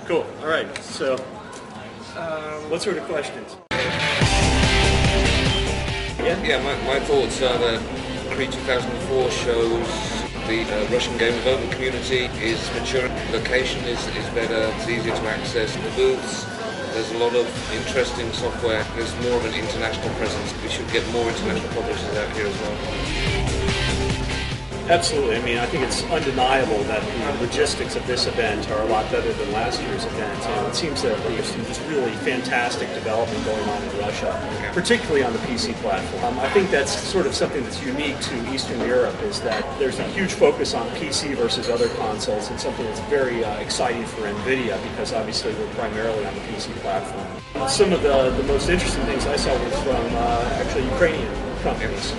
Cool. All right. So, what sort of questions? Yeah, my thoughts are that Creed 2004 shows the Russian game development community is maturing. Location is better, it's easier to access. The booths, there's a lot of interesting software. There's more of an international presence. We should get more international publishers out here as well. Absolutely. I mean, I think it's undeniable that the logistics of this event are a lot better than last year's event. And it seems that there's some just really fantastic development going on in Russia, particularly on the PC platform. I think that's sort of something that's unique to Eastern Europe, is that there's a huge focus on PC versus other consoles, and something that's very exciting for nVidia, because obviously we're primarily on the PC platform. Some of the most interesting things I saw was from actually Ukrainian companies,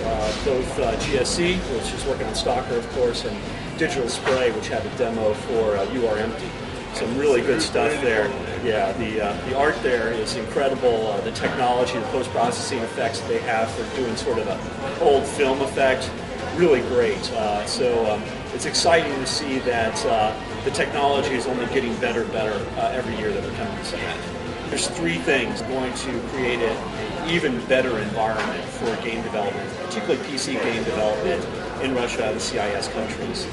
both GSC, which is working on Stalker, of course, and Digital Spray, which had a demo for You Are Empty. Some really good stuff there. Yeah, the art there is incredible. The technology, the post-processing effects that they have for doing sort of an old film effect, really great. So it's exciting to see that the technology is only getting better and better every year that we come to this event. There's three things going to create an even better environment for game development, particularly PC game development in Russia and the CIS countries.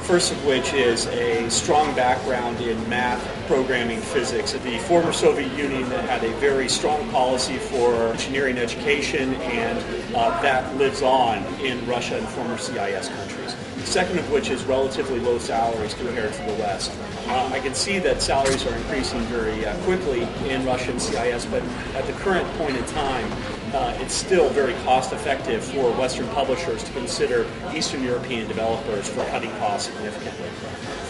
First of which is a strong background in math, programming, physics. The former Soviet Union had a very strong policy for engineering education, and that lives on in Russia and former CIS countries. Second of which is relatively low salaries compared to the West. I can see that salaries are increasing very quickly in Russia and CIS, but at the current point in time, it's still very cost effective for Western publishers to consider Eastern European developers for cutting costs significantly.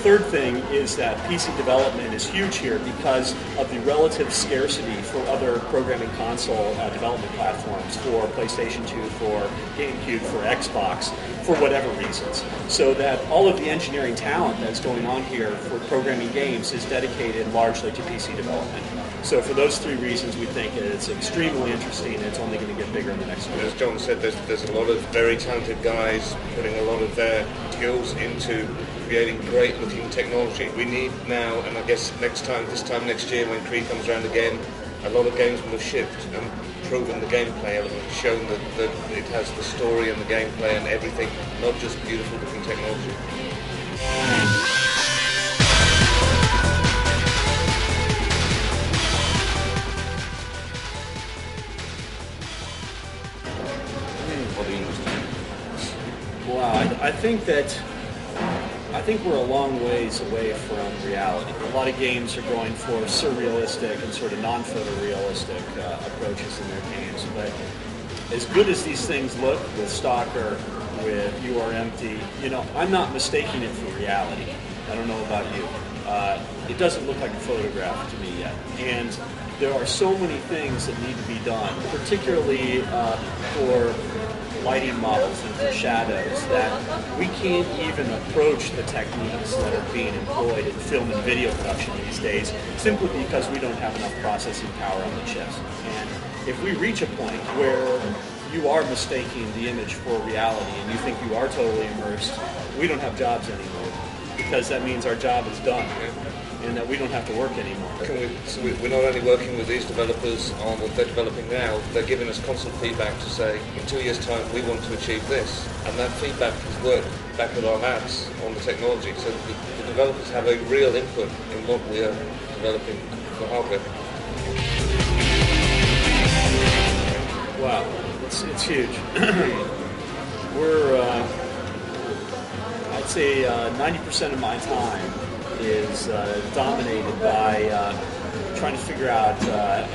Third thing is that PC development is huge here because of the relative scarcity for other programming console development platforms, for PlayStation 2, for GameCube, for Xbox, for whatever reasons. So that all of the engineering talent that's going on here for programming games is dedicated largely to PC development. So for those three reasons, we think it's extremely interesting, and it's only going to get bigger in the next year. As John said, there's a lot of very talented guys putting a lot of their skills into creating great-looking technology. We need now, and I guess this time next year when Creed comes around again, a lot of games will have shipped and proven the gameplay element, shown that it has the story and the gameplay and everything, not just beautiful-looking technology. Wow, I think we're a long ways away from reality. A lot of games are going for surrealistic and sort of non-photorealistic approaches in their games, but as good as these things look with Stalker, with You Are Empty, I'm not mistaking it for reality. I don't know about you. It doesn't look like a photograph to me yet. And there are so many things that need to be done, particularly for lighting models and for shadows, that we can't even approach the techniques that are being employed in film and video production these days, simply because we don't have enough processing power on the chips. And if we reach a point where you are mistaking the image for reality and you think you are totally immersed, we don't have jobs anymore, because that means our job is done and that we don't have to work anymore. So we're not only working with these developers on what they're developing now, they're giving us constant feedback to say, in 2 years' time, we want to achieve this. And that feedback is worked back at our labs on the technology. So the developers have a real input in what we are developing for hardware. Wow, it's huge. We're, I'd say 90% of my time is dominated by trying to figure out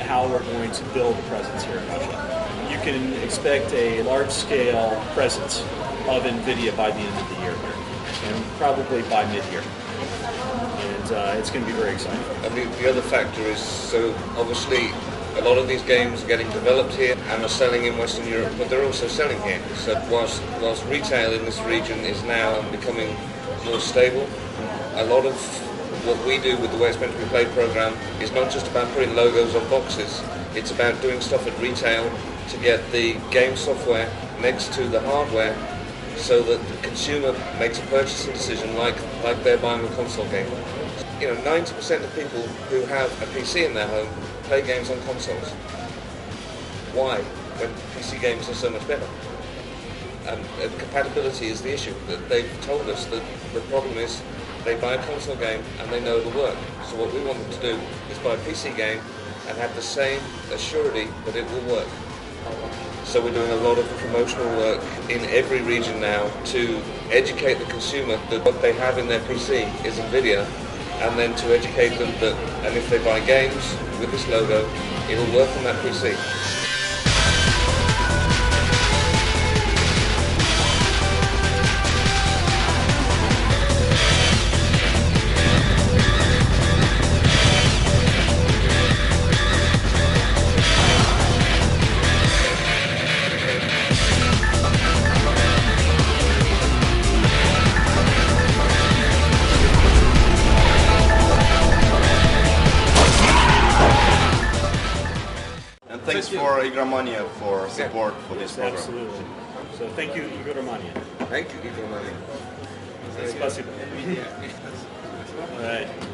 how we're going to build a presence here in Russia. You can expect a large-scale presence of nVidia by the end of the year here, and probably by mid-year. And it's going to be very exciting. And the other factor is, so obviously a lot of these games are getting developed here and are selling in Western Europe, but they're also selling here. So whilst retail in this region is now becoming more stable, a lot of what we do with the Way It's Meant to Be Played program is not just about putting logos on boxes, it's about doing stuff at retail to get the game software next to the hardware so that the consumer makes a purchasing decision like they're buying a console game. 90% of people who have a PC in their home play games on consoles. Why? When PC games are so much better. And compatibility is the issue. They've told us that the problem is they buy a console game and they know it'll work. So what we want them to do is buy a PC game and have the same assurity that it will work. So we're doing a lot of promotional work in every region now to educate the consumer that what they have in their PC is nVidia, and then to educate them that, and if they buy games with this logo, it'll work on that PC. Thanks for Igramania for support for this program. Absolutely. So thank you, Igor Romania. Thank you, Igor Romania. Спасибо. All right.